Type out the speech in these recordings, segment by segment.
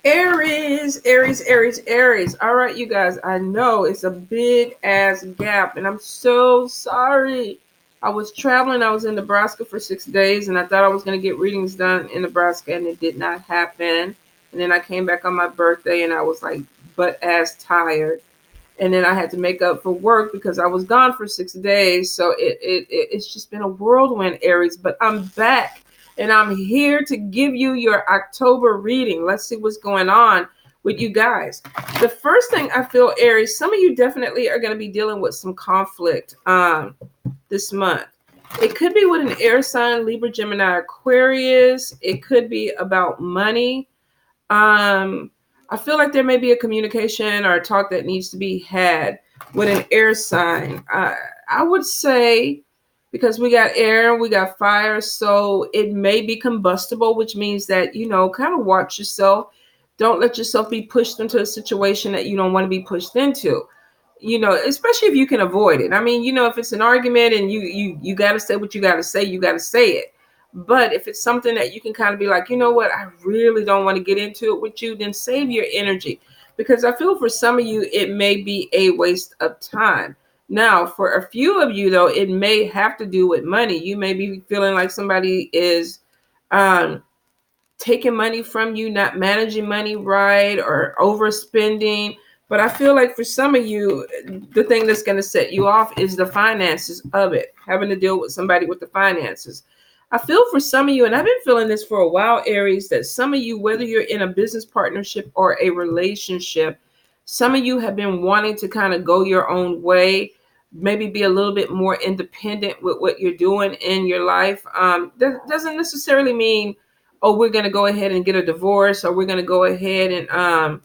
Aries, Aries, Aries, Aries. All right, you guys, I know it's a big ass gap, and I'm so sorry. I was traveling, I was in Nebraska for 6 days, and I thought I was going to get readings done in Nebraska, and it did not happen. And then I came back on my birthday, and I was like butt ass tired. And then I had to make up for work because I was gone for 6 days. So it's just been a whirlwind, Aries. But I'm back and I'm here to give you your October reading. Let's see what's going on with you guys. The first thing I feel, Aries, some of you definitely are going to be dealing with some conflict this month. It could be with an air sign, Libra, Gemini, Aquarius. It could be about money. um I feel like there may be a communication or a talk that needs to be had with an air sign. I would say, because we got air, we got fire, so it may be combustible, which means that, kind of watch yourself. Don't let yourself be pushed into a situation that you don't want to be pushed into. Especially if you can avoid it. I mean, if it's an argument and you got to say what you got to say, you got to say it. But if it's something that you can kind of be like, you know what, I really don't want to get into it with you, then save your energy. Because I feel for some of you, it may be a waste of time. Now, for a few of you, though, it may have to do with money. You may be feeling like somebody is um, taking money from you, not managing money right, or overspending. But I feel like for some of you, the thing that's going to set you off is the finances of it, having to deal with somebody with the finances. I feel for some of you, and I've been feeling this for a while, Aries, that some of you, whether you're in a business partnership or a relationship, some of you have been wanting to kind of go your own way, maybe be a little bit more independent with what you're doing in your life. That doesn't necessarily mean, oh, we're going to go ahead and get a divorce, or we're going to go ahead and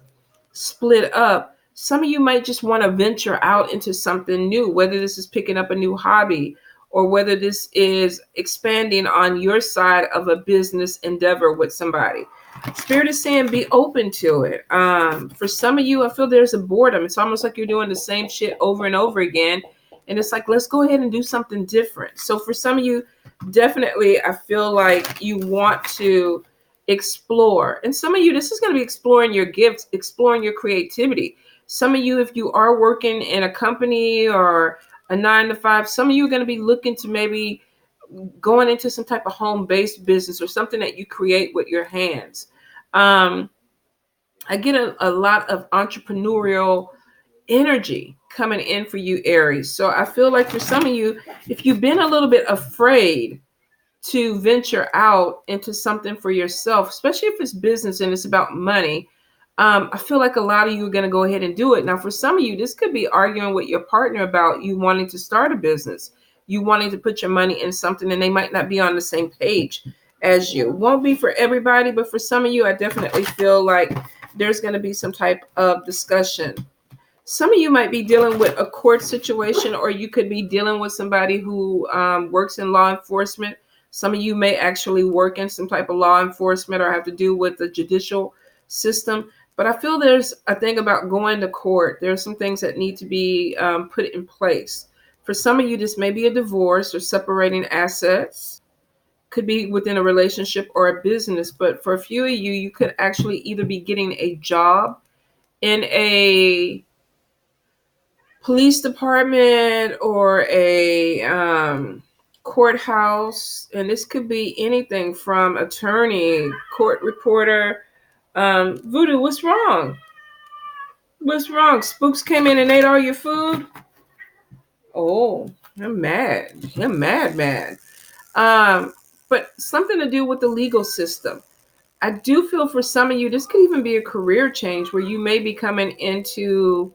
split up. Some of you might just want to venture out into something new, whether this is picking up a new hobby or whether this is expanding on your side of a business endeavor with somebody. Spirit is saying be open to it. For some of you, I feel there's a boredom. It's almost like you're doing the same shit over and over again. And it's like, let's go ahead and do something different. So for some of you, definitely, I feel like you want to explore. And some of you, this is going to be exploring your gifts, exploring your creativity. Some of you, if you are working in a company or a 9 to 5, some of you are going to be looking to maybe going into some type of home-based business or something that you create with your hands. Um, I get a lot of entrepreneurial energy coming in for you, Aries. So I feel like for some of you, if you've been a little bit afraid to venture out into something for yourself, especially if it's business and it's about money, I feel like a lot of you are going to go ahead and do it. Now, for some of you, this could be arguing with your partner about you wanting to start a business, you wanting to put your money in something, and they might not be on the same page as you. Won't be for everybody, but for some of you, I definitely feel like there's going to be some type of discussion. Some of you might be dealing with a court situation, or you could be dealing with somebody who works in law enforcement. Some of you may actually work in some type of law enforcement or have to do with the judicial system. But I feel there's a thing about going to court. There are some things that need to be put in place. For some of you, this may be a divorce or separating assets. Could be within a relationship or a business. But for a few of you, you could actually either be getting a job in a police department or a courthouse, and this could be anything from attorney, court reporter. Voodoo, what's wrong? What's wrong? Spooks came in and ate all your food? Oh, I'm mad. I'm mad, mad. Um, but something to do with the legal system. I do feel for some of you, this could even be a career change where you may be coming into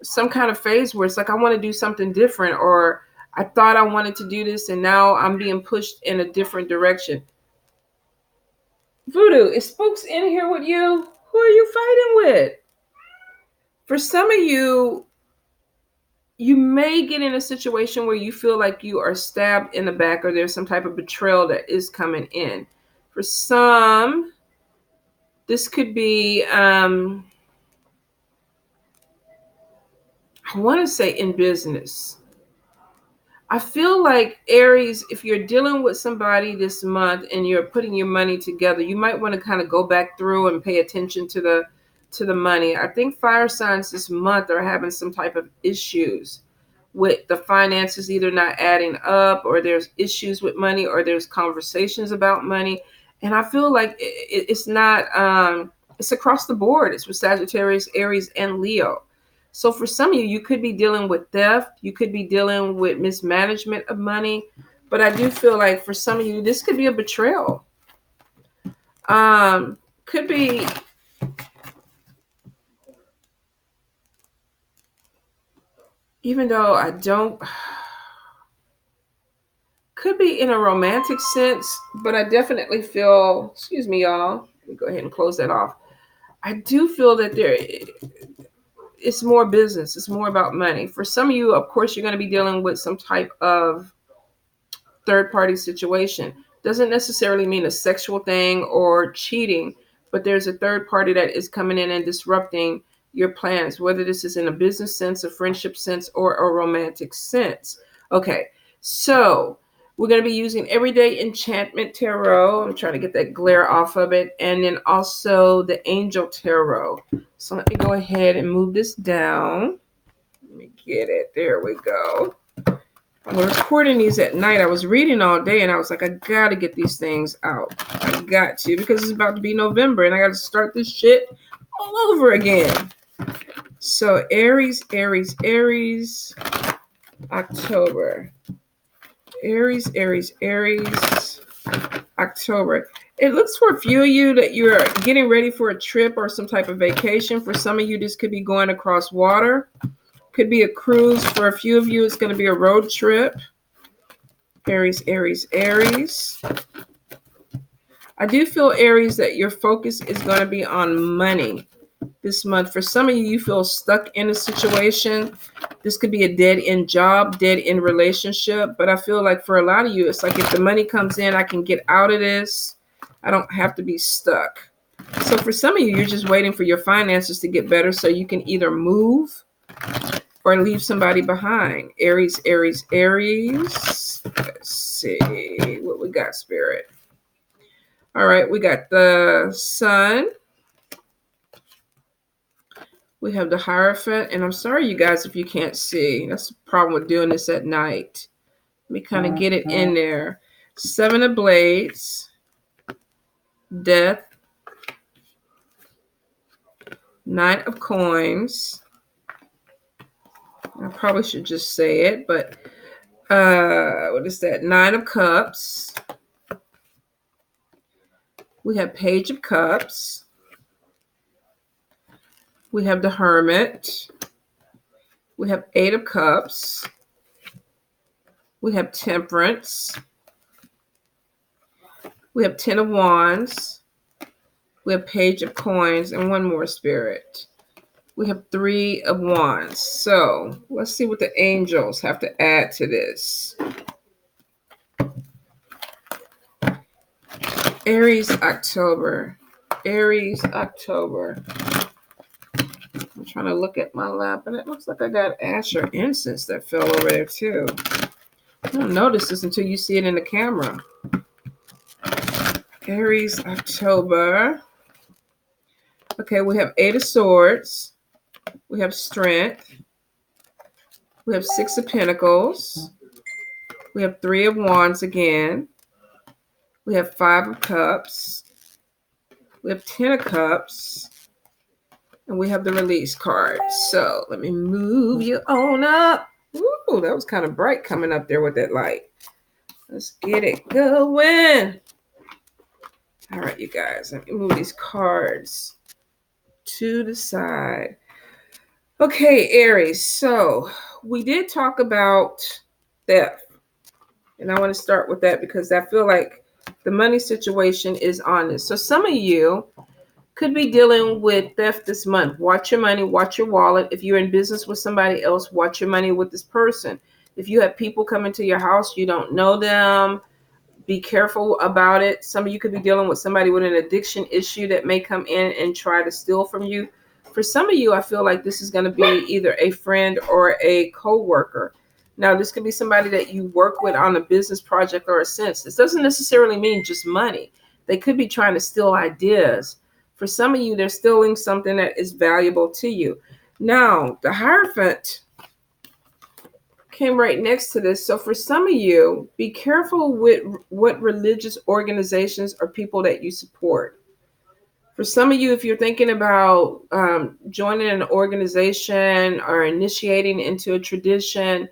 some kind of phase where it's like, I want to do something different, or I thought I wanted to do this and now I'm being pushed in a different direction. Voodoo, is Spooks in here with you? Who are you fighting with? For some of you, you may get in a situation where you feel like you are stabbed in the back, or there's some type of betrayal that is coming in. For some, this could be, I want to say in business. I feel like Aries, if you're dealing with somebody this month and you're putting your money together, you might want to kind of go back through and pay attention to the money. I think fire signs this month are having some type of issues with the finances, either not adding up, or there's issues with money, or there's conversations about money. And I feel like it's not it's across the board. It's with Sagittarius, Aries, and Leo. So for some of you, you could be dealing with theft. You could be dealing with mismanagement of money. But I do feel like for some of you, this could be a betrayal. Could be, even though I don't, could be in a romantic sense, but I definitely feel, excuse me, y'all. Let me go ahead and close that off. I do feel that it's more business. It's more about money. For some of you, of course, you're going to be dealing with some type of third party situation. Doesn't necessarily mean a sexual thing or cheating, but there's a third party that is coming in and disrupting your plans, whether this is in a business sense, a friendship sense, or a romantic sense. Okay, so we're going to be using Everyday Enchantment Tarot. I'm trying to get that glare off of it. And then also the Angel Tarot. So let me go ahead and move this down. Let me get it. There we go. I'm recording these at night. I was reading all day and I was like, I got to get these things out. I got to, because it's about to be November and I got to start this shit all over again. So Aries, Aries, Aries, October. Aries, Aries, Aries, October. It looks for a few of you that you're getting ready for a trip or some type of vacation. For some of you, this could be going across water. Could be a cruise. For a few of you, it's going to be a road trip. Aries, Aries, Aries. I do feel, Aries, that your focus is going to be on money this month. For some of you, you feel stuck in a situation. This could be a dead-end job, dead-end relationship. But I feel like for a lot of you, it's like if the money comes in, I can get out of this. I don't have to be stuck. So for some of you, you're just waiting for your finances to get better so you can either move or leave somebody behind. Aries, Aries, Aries. Let's see what we got, Spirit. All right, we got the Sun. We have the Hierophant. And I'm sorry, you guys, if you can't see. That's the problem with doing this at night. Let me kind of get it in there. Seven of Blades. Death. Nine of Coins. I probably should just say it, but what is that? Nine of Cups. We have Page of Cups. We have the Hermit. We have Eight of Cups. We have Temperance. We have Ten of Wands. We have Page of Coins, and one more, Spirit. We have Three of Wands. So let's see what the angels have to add to this. Aries, October. Aries, October. I'm trying to look at my lap, and it looks like I got ash or incense that fell over there too. You don't notice this until you see it in the camera. Aries, October. Okay, we have Eight of Swords. We have Strength. We have Six of Pentacles. We have Three of Wands again. We have Five of Cups. We have Ten of Cups. And we have the Release card. So let me move you on up. Ooh, that was kind of bright coming up there with that light. Let's get it going. All right, you guys. Let me move these cards to the side. Okay, Aries. So we did talk about theft. And I want to start with that because I feel like the money situation is on this. So some of you could be dealing with theft this month. Watch your money, watch your wallet. If you're in business with somebody else, watch your money with this person. If you have people coming to your house, you don't know them, be careful about it. Some of you could be dealing with somebody with an addiction issue that may come in and try to steal from you. For some of you, I feel like this is going to be either a friend or a co-worker. Now, this could be somebody that you work with on a business project or a sense. This doesn't necessarily mean just money. They could be trying to steal ideas. For some of you, they're stealing something that is valuable to you. Now, the Hierophant came right next to this. So for some of you, be careful with what religious organizations or people that you support. For some of you, if you're thinking about joining an organization or initiating into a tradition,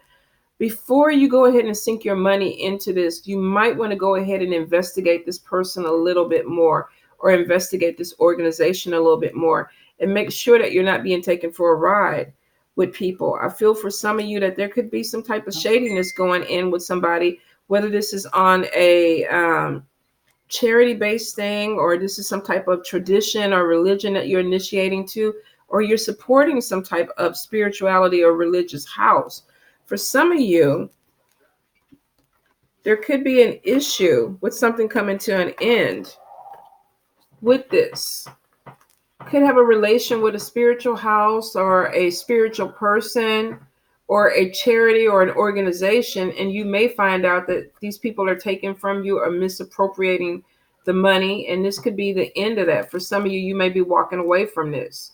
before you go ahead and sink your money into this, you might want to go ahead and investigate this person a little bit more, or investigate this organization a little bit more, and make sure that you're not being taken for a ride with people. I feel for some of you that there could be some type of shadiness going in with somebody, whether this is on a charity-based thing, or this is some type of tradition or religion that you're initiating to, or you're supporting some type of spirituality or religious house. For some of you, there could be an issue with something coming to an end with this. Could have a relation with a spiritual house or a spiritual person or a charity or an organization, and you may find out that these people are taking from you or misappropriating the money, and this could be the end of that. For some of you, you may be walking away from this,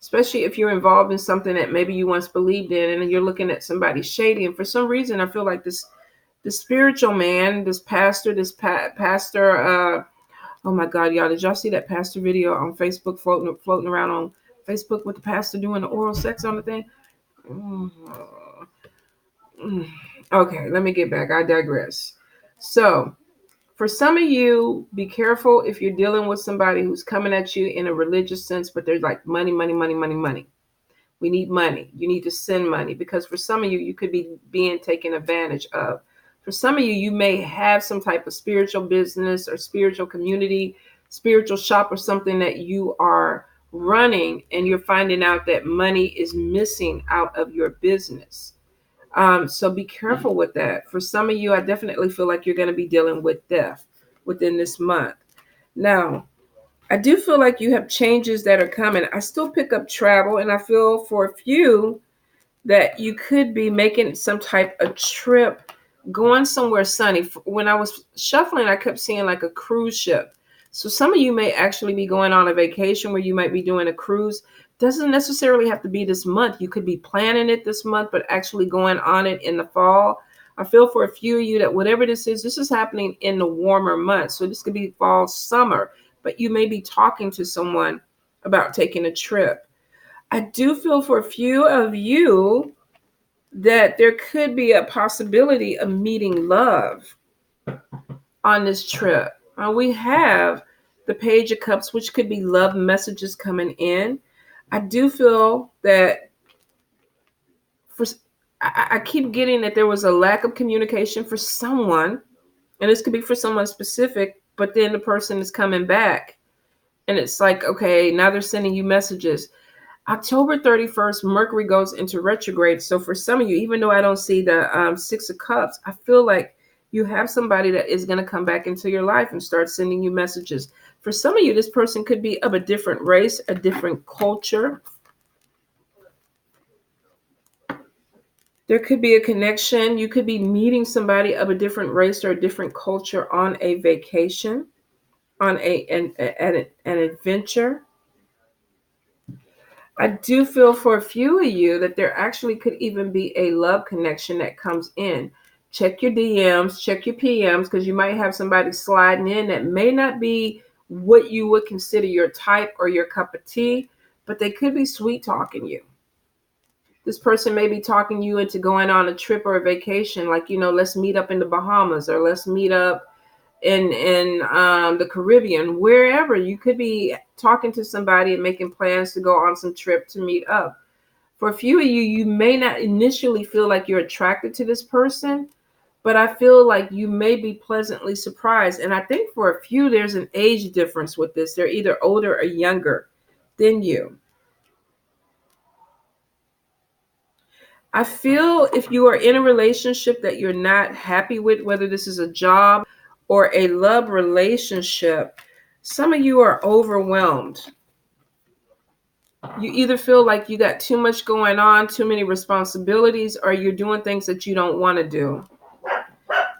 especially if you're involved in something that maybe you once believed in, and you're looking at somebody shady. And for some reason, I feel like this spiritual man, this pastor, oh my God, y'all, did y'all see that pastor video on Facebook floating around on Facebook with the pastor doing the oral sex on the thing? Okay, let me get back. I digress. So, for some of you, be careful if you're dealing with somebody who's coming at you in a religious sense, but they're like money, money, money, money, money. We need money. You need to send money, because for some of you, you could be being taken advantage of. For some of you, you may have some type of spiritual business or spiritual community, spiritual shop, or something that you are running, and you're finding out that money is missing out of your business. So be careful with that. For some of you, I definitely feel like you're going to be dealing with death within this month. Now, I do feel like you have changes that are coming. I still pick up travel, and I feel for a few that you could be making some type of trip, going somewhere sunny. When I was shuffling, I kept seeing like a cruise ship. So some of you may actually be going on a vacation where you might be doing a cruise. Doesn't necessarily have to be this month. You could be planning it this month, but actually going on it in the fall. I feel for a few of you that whatever this is happening in the warmer months. So this could be fall, summer, but you may be talking to someone about taking a trip. I do feel for a few of you that there could be a possibility of meeting love on this trip. We have the Page of Cups, which could be love messages coming in. I do feel that I keep getting that there was a lack of communication for someone, and this could be for someone specific, but then the person is coming back, and it's like, okay, now they're sending you messages. October 31st, Mercury goes into retrograde. So for some of you, even though I don't see the Six of Cups, I feel like you have somebody that is going to come back into your life and start sending you messages. For some of you, this person could be of a different race, a different culture. There could be a connection. You could be meeting somebody of a different race or a different culture on a vacation, on an adventure. I do feel for a few of you that there actually could even be a love connection that comes in. Check your DMs, check your PMs, because you might have somebody sliding in that may not be what you would consider your type or your cup of tea, but they could be sweet talking you. This person may be talking you into going on a trip or a vacation, like, let's meet up in the Bahamas, or let's meet up in the Caribbean, wherever. You could be talking to somebody and making plans to go on some trip to meet up. For a few of you, you may not initially feel like you're attracted to this person, but I feel like you may be pleasantly surprised. And I think for a few, there's an age difference with this. They're either older or younger than you. I feel if you are in a relationship that you're not happy with, whether this is a job or a love relationship, some of you are overwhelmed. You either feel like you got too much going on, too many responsibilities, or you're doing things that you don't want to do.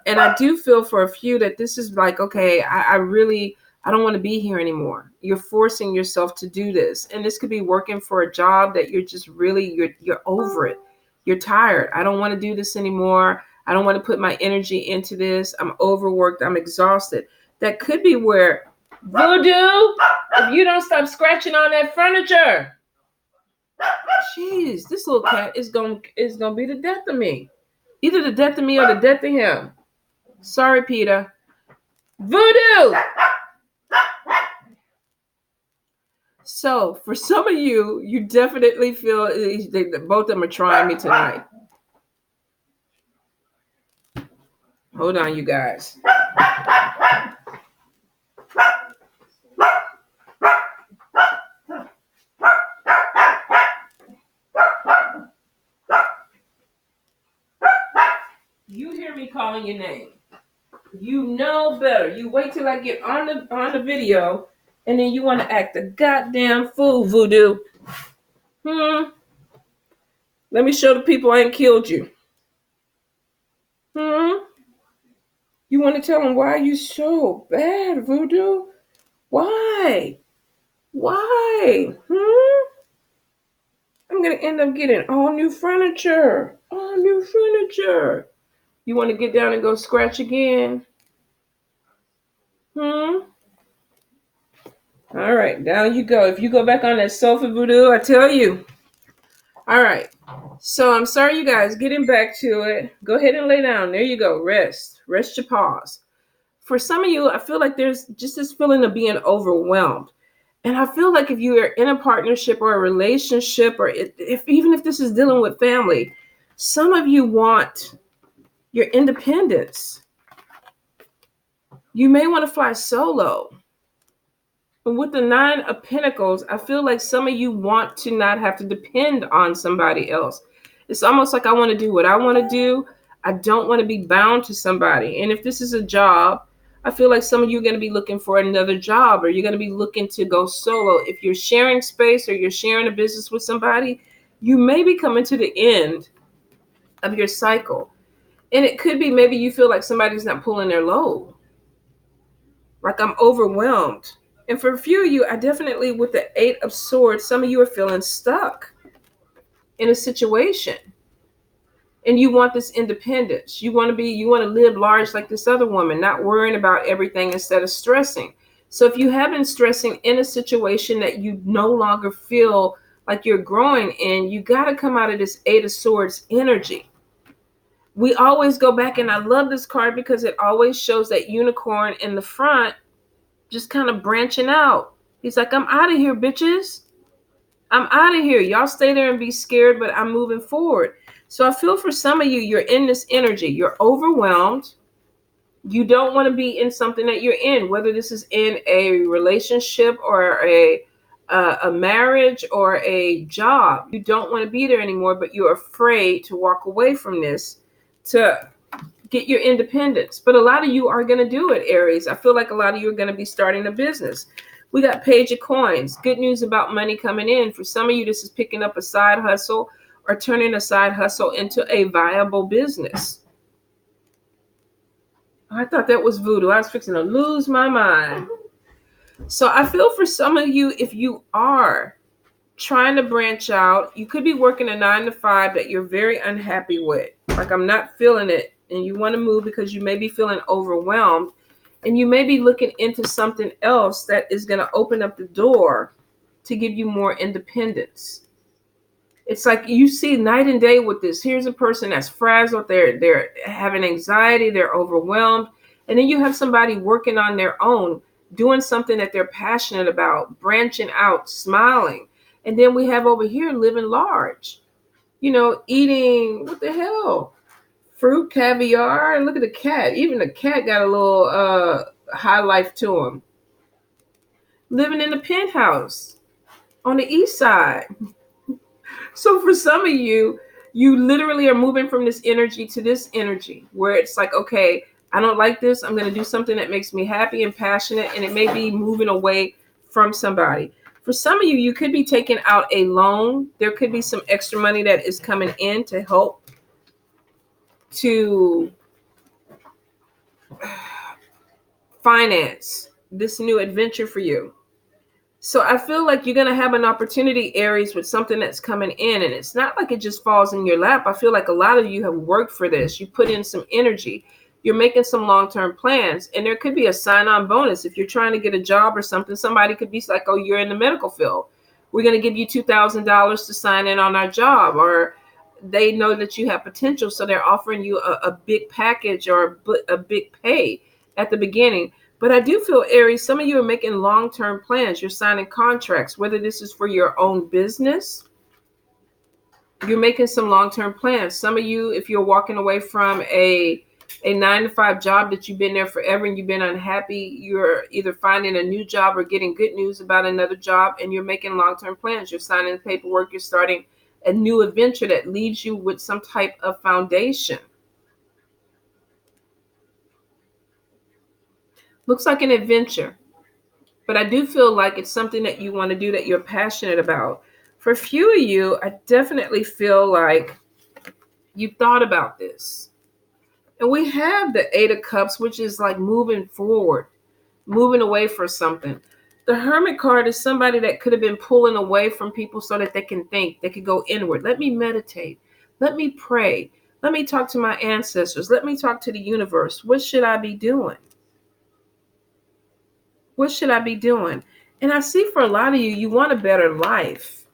And I do feel for a few that this is like, okay, I don't want to be here anymore. You're forcing yourself to do this. And this could be working for a job that you're just really, you're over it. You're tired. I don't want to do this anymore. I don't want to put my energy into this. I'm overworked. I'm exhausted. That could be where Voodoo, if you don't stop scratching on that furniture. Jeez, this little cat is gonna be the death of me. Either the death of me or the death of him. Sorry, Peter. Voodoo! So, for some of you, you definitely feel both of them are trying me tonight. Hold on, you guys. You hear me calling your name. You know better. You wait till I get on the video, and then you want to act a goddamn fool, Voodoo. Let me show the people I ain't killed you. You want to tell them why you so bad, Voodoo? Why? Why? I'm gonna end up getting all new furniture. All new furniture. You want to get down and go scratch again? All right, down you go. If you go back on that sofa, Voodoo, I tell you. All right. So I'm sorry, you guys. Getting back to it. Go ahead and lay down. There you go. Rest. Rest your paws. For some of you, I feel like there's just this feeling of being overwhelmed. And I feel like if you are in a partnership or a relationship, or even if this is dealing with family, some of you want your independence. You may want to fly solo. And with the 9 of Pentacles, I feel like some of you want to not have to depend on somebody else. It's almost like I want to do what I want to do. I don't want to be bound to somebody. And if this is a job, I feel like some of you are going to be looking for another job, or you're going to be looking to go solo. If you're sharing space or you're sharing a business with somebody, you may be coming to the end of your cycle. And it could be maybe you feel like somebody's not pulling their load. Like I'm overwhelmed. And for a few of you, I definitely, with the 8 of Swords, some of you are feeling stuck in a situation. And you want this independence. You want to live large like this other woman, not worrying about everything instead of stressing. So if you have been stressing in a situation that you no longer feel like you're growing in, you got to come out of this 8 of Swords energy. We always go back, and I love this card because it always shows that unicorn in the front just kind of branching out. He's like, I'm out of here, bitches. I'm out of here. Y'all stay there and be scared, but I'm moving forward. So I feel for some of you, you're in this energy. You're overwhelmed. You don't want to be in something that you're in, whether this is in a relationship or a marriage or a job. You don't want to be there anymore, but you're afraid to walk away from this to get your independence. But a lot of you are going to do it, Aries. I feel like a lot of you are going to be starting a business. We got Page of Coins. Good news about money coming in. For some of you, this is picking up a side hustle or turning a side hustle into a viable business. I thought that was Voodoo. I was fixing to lose my mind. So I feel for some of you, if you are trying to branch out, you could be working a 9 to 5 that you're very unhappy with. Like, I'm not feeling it. And you want to move because you may be feeling overwhelmed. And you may be looking into something else that is going to open up the door to give you more independence. It's like you see night and day with this. Here's a person that's frazzled. They're having anxiety. They're overwhelmed. And then you have somebody working on their own, doing something that they're passionate about, branching out, smiling. And then we have over here living large, eating, what the hell? Fruit, caviar. Look at the cat. Even the cat got a little high life to him. Living in a penthouse on the east side. So for some of you, you literally are moving from this energy to this energy where it's like, okay, I don't like this. I'm going to do something that makes me happy and passionate. And it may be moving away from somebody. For some of you, you could be taking out a loan. There could be some extra money that is coming in to help to finance this new adventure for you. So I feel like you're going to have an opportunity, Aries, with something that's coming in. And it's not like it just falls in your lap. I feel like a lot of you have worked for this. You put in some energy. You're making some long-term plans. And there could be a sign-on bonus. If you're trying to get a job or something, somebody could be like, oh, you're in the medical field. We're going to give you $2,000 to sign in on our job. Or they know that you have potential. So they're offering you a big package or a big pay at the beginning. But I do feel, Aries, some of you are making long-term plans. You're signing contracts, whether this is for your own business. You're making some long-term plans. Some of you, if you're walking away from a 9-to-5 job that you've been there forever and you've been unhappy, you're either finding a new job or getting good news about another job, and you're making long-term plans. You're signing paperwork. You're starting a new adventure that leaves you with some type of foundation. Looks like an adventure. But I do feel like it's something that you want to do, that you're passionate about. For a few of you, I definitely feel like you thought about this. And we have the Eight of Cups, which is like moving forward, moving away for something. The Hermit card is somebody that could have been pulling away from people so that they can think, they could go inward. Let me meditate. Let me pray. Let me talk to my ancestors. Let me talk to the universe. What should I be doing? What should I be doing? And I see for a lot of you, you want a better life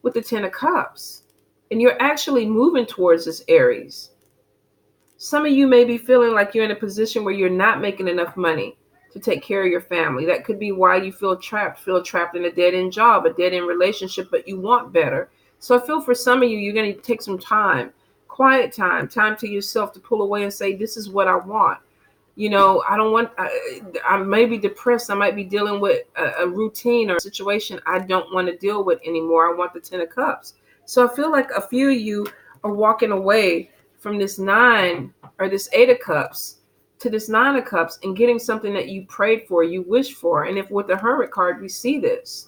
with the Ten of Cups. And you're actually moving towards this, Aries. Some of you may be feeling like you're in a position where you're not making enough money to take care of your family. That could be why you feel trapped in a dead-end job, a dead-end relationship, but you want better. So I feel for some of you, you're going to take some time, quiet time to yourself to pull away and say, this is what I want. You know, I don't want, I may be depressed. I might be dealing with a routine or a situation I don't want to deal with anymore. I want the Ten of Cups. So I feel like a few of you are walking away from this Nine or this Eight of Cups to this Nine of Cups and getting something that you prayed for, you wished for. And if with the Hermit card, we see this.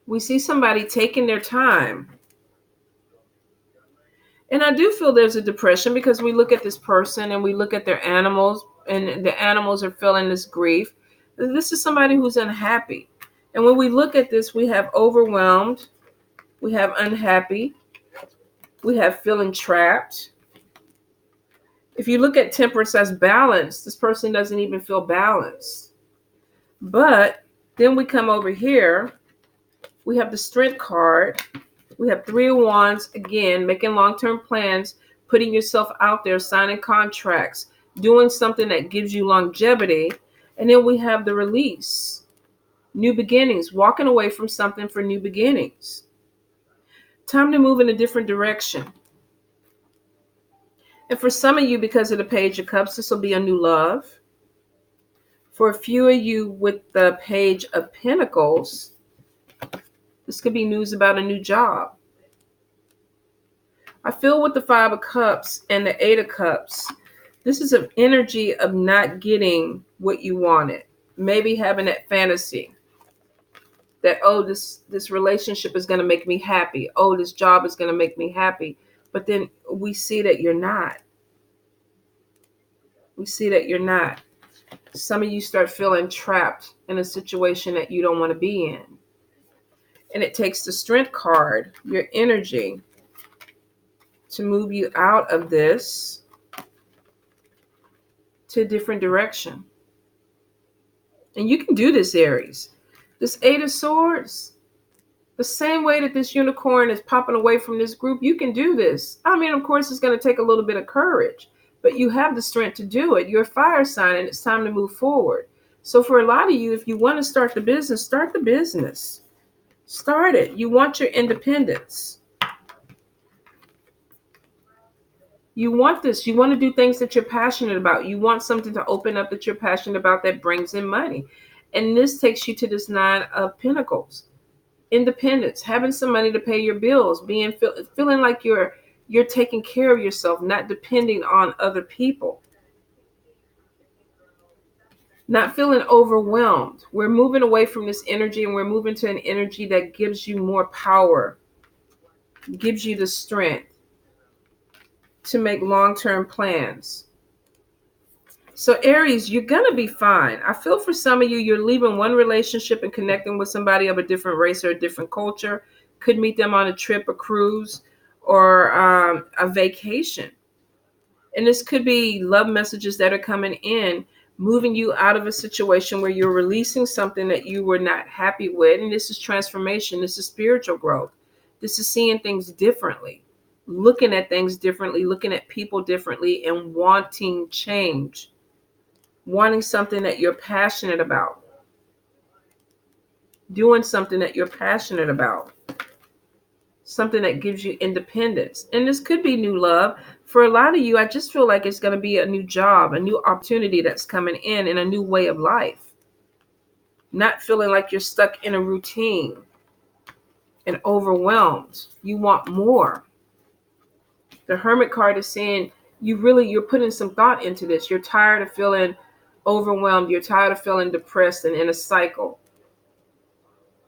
We see somebody taking their time. And I do feel there's a depression because we look at this person and we look at their animals, and the animals are feeling this grief. This is somebody who's unhappy. And when we look at this, we have overwhelmed, we have unhappy, we have feeling trapped. If you look at Temperance as balance, this person doesn't even feel balanced. But then we come over here, we have the Strength card. We have Three of Wands, again, making long-term plans, putting yourself out there, signing contracts, doing something that gives you longevity. And then we have the Release, new beginnings, walking away from something for new beginnings. Time to move in a different direction. And for some of you, because of the Page of Cups, this will be a new love. For a few of you with the Page of Pentacles, this could be news about a new job. I feel with the Five of Cups and the Eight of Cups, this is an energy of not getting what you wanted. Maybe having that fantasy that, oh, this relationship is going to make me happy. Oh, this job is going to make me happy. But then we see that you're not. We see that you're not. Some of you start feeling trapped in a situation that you don't want to be in. And it takes the Strength card, your energy, to move you out of this to a different direction. And you can do this, Aries. This Eight of Swords, the same way that this unicorn is popping away from this group, you can do this. I mean, of course, it's going to take a little bit of courage, but you have the strength to do it. You're a fire sign, and it's time to move forward. So for a lot of you, if you want to start the business, start the business. Start it. You want your independence. You want this. You want to do things that you're passionate about. You want something to open up that you're passionate about that brings in money. And this takes you to this Nine of Pentacles. Independence, having some money to pay your bills, feeling like you're taking care of yourself, not depending on other people. Not feeling overwhelmed. We're moving away from this energy and we're moving to an energy that gives you more power, gives you the strength to make long-term plans. So Aries, you're going to be fine. I feel for some of you, you're leaving one relationship and connecting with somebody of a different race or a different culture. Could meet them on a trip, a cruise, or a vacation. And this could be love messages that are coming in, moving you out of a situation where you're releasing something that you were not happy with. And this is transformation. This is spiritual growth. This is seeing things differently, looking at things differently, looking at people differently, and wanting change, wanting something that you're passionate about, doing something that you're passionate about, something that gives you independence. And this could be new love. For a lot of you, I just feel like it's going to be a new job, a new opportunity that's coming in, and a new way of life. Not feeling like you're stuck in a routine and overwhelmed. You want more. The Hermit card is saying you're putting some thought into this. You're tired of feeling overwhelmed. You're tired of feeling depressed and in a cycle.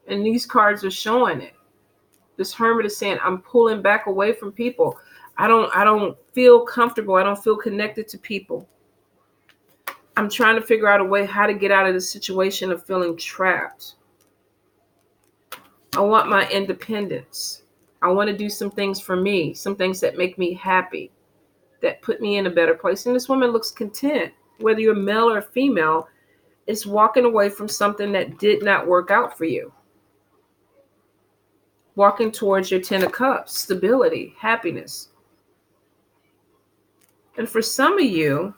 And these cards are showing it. This Hermit is saying, I'm pulling back away from people. I don't feel comfortable. I don't feel connected to people. I'm trying to figure out a way how to get out of the situation of feeling trapped. I want my independence. I want to do some things for me, some things that make me happy, that put me in a better place. And this woman looks content, whether you're male or female, is walking away from something that did not work out for you. Walking towards your 10 of Cups, stability, happiness. And for some of you,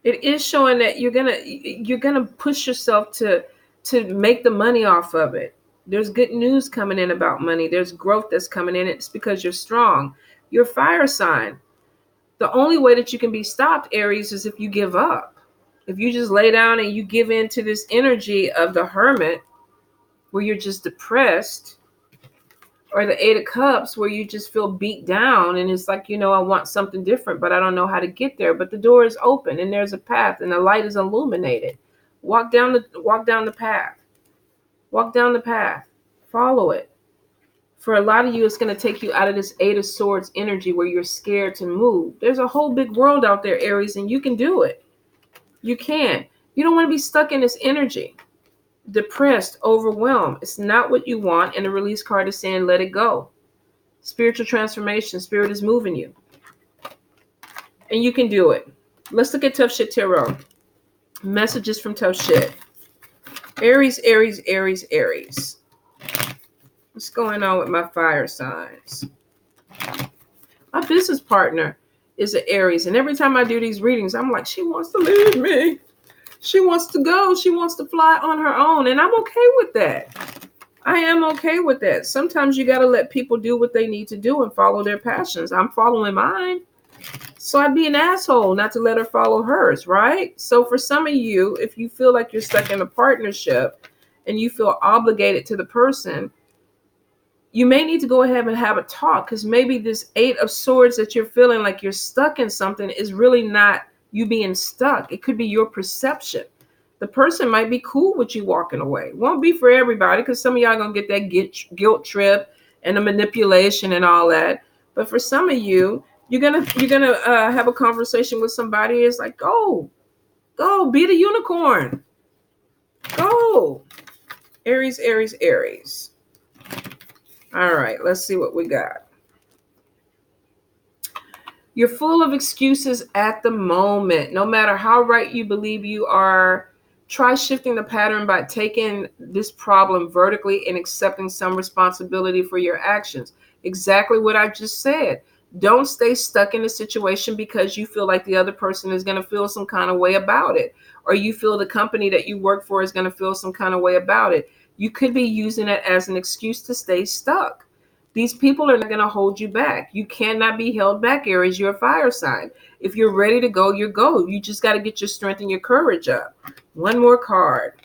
it is showing that you're gonna push yourself to make the money off of it. There's good news coming in about money. There's growth that's coming in. It's because you're strong. You're a fire sign. The only way that you can be stopped, Aries, is if you give up. If you just lay down and you give in to this energy of the Hermit, where you're just depressed, or the 8 of Cups, where you just feel beat down and it's like, I want something different, but I don't know how to get there. But the door is open and there's a path and the light is illuminated. Walk down the path. Walk down the path. Follow it. For a lot of you, it's going to take you out of this 8 of Swords energy where you're scared to move. There's a whole big world out there, Aries, and you can do it. You can. You don't want to be stuck in this energy. Depressed, overwhelmed. It's not what you want. And the release card is saying, let it go. Spiritual transformation. Spirit is moving you. And you can do it. Let's look at Tough Shit Tarot. Messages from Tough Shit. Aries, Aries, Aries, Aries. What's going on with my fire signs? My business partner is an Aries. And every time I do these readings, I'm like, she wants to leave me. She wants to go. She wants to fly on her own. And I'm okay with that. I am okay with that. Sometimes you got to let people do what they need to do and follow their passions. I'm following mine. So I'd be an asshole not to let her follow hers, right? So for some of you, if you feel like you're stuck in a partnership and you feel obligated to the person, you may need to go ahead and have a talk, because maybe this 8 of Swords that you're feeling like you're stuck in something is really not you being stuck. It could be your perception. The person might be cool with you walking away. Won't be for everybody, because some of y'all going to get that guilt trip and the manipulation and all that. But for some of you, you're gonna have a conversation with somebody. It's like, go, be the unicorn. Go. Aries, Aries, Aries. All right, let's see what we got. You're full of excuses at the moment. No matter how right you believe you are, try shifting the pattern by taking this problem vertically and accepting some responsibility for your actions. Exactly what I just said. Don't stay stuck in a situation because you feel like the other person is going to feel some kind of way about it, or you feel the company that you work for is going to feel some kind of way about it. You could be using it as an excuse to stay stuck. These people are not going to hold you back. You cannot be held back, Aries. You're a fire sign. If you're ready to go, you go. You just got to get your strength and your courage up. One more card.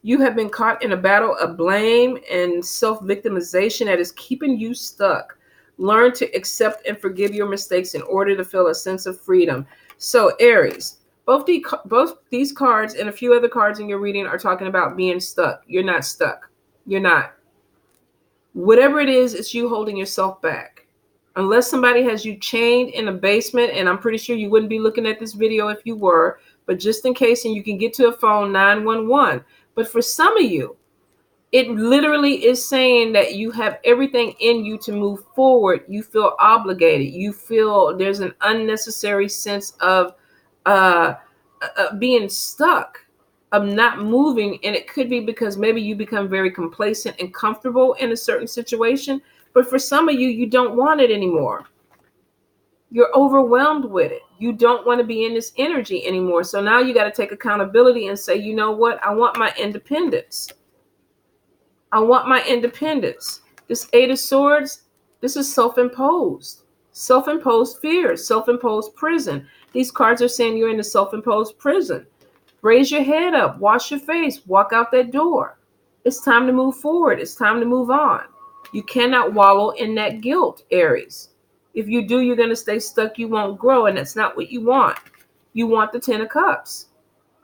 You have been caught in a battle of blame and self-victimization that is keeping you stuck. Learn to accept and forgive your mistakes in order to feel a sense of freedom. So, Aries, Both these cards and a few other cards in your reading are talking about being stuck. You're not stuck. You're not. Whatever it is, it's you holding yourself back. Unless somebody has you chained in a basement, and I'm pretty sure you wouldn't be looking at this video if you were, but just in case, and you can get to a phone, 911. But for some of you, it literally is saying that you have everything in you to move forward. You feel obligated. You feel there's an unnecessary sense of uh, being stuck, of not moving. And it could be because maybe you become very complacent and comfortable in a certain situation. But for some of you, you don't want it anymore. You're overwhelmed with it. You don't want to be in this energy anymore. So now you got to take accountability and say, you know what? I want my independence. I want my independence. This Eight of Swords, this is self-imposed. Self-imposed fear, self-imposed prison. These cards are saying you're in a self-imposed prison. Raise your head up, wash your face, walk out that door. It's time to move forward. It's time to move on. You cannot wallow in that guilt, Aries. If you do, you're going to stay stuck. You won't grow, and that's not what you want. You want the Ten of Cups.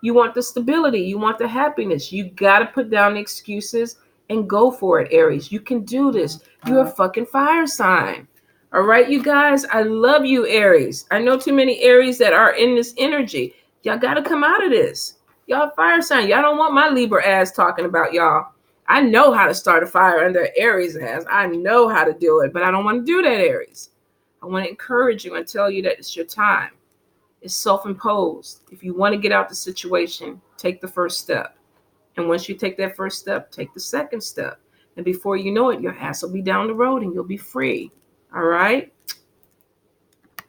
You want the stability. You want the happiness. You got to put down the excuses and go for it, Aries. You can do this. You're a fucking fire sign. All right, you guys. I love you, Aries. I know too many Aries that are in this energy. Y'all got to come out of this. Y'all fire sign. Y'all don't want my Libra ass talking about y'all. I know how to start a fire under Aries ass. I know how to do it, but I don't want to do that, Aries. I want to encourage you and tell you that it's your time. It's self-imposed. If you want to get out the situation, take the first step. And once you take that first step, take the second step. And before you know it, your ass will be down the road and you'll be free. All right?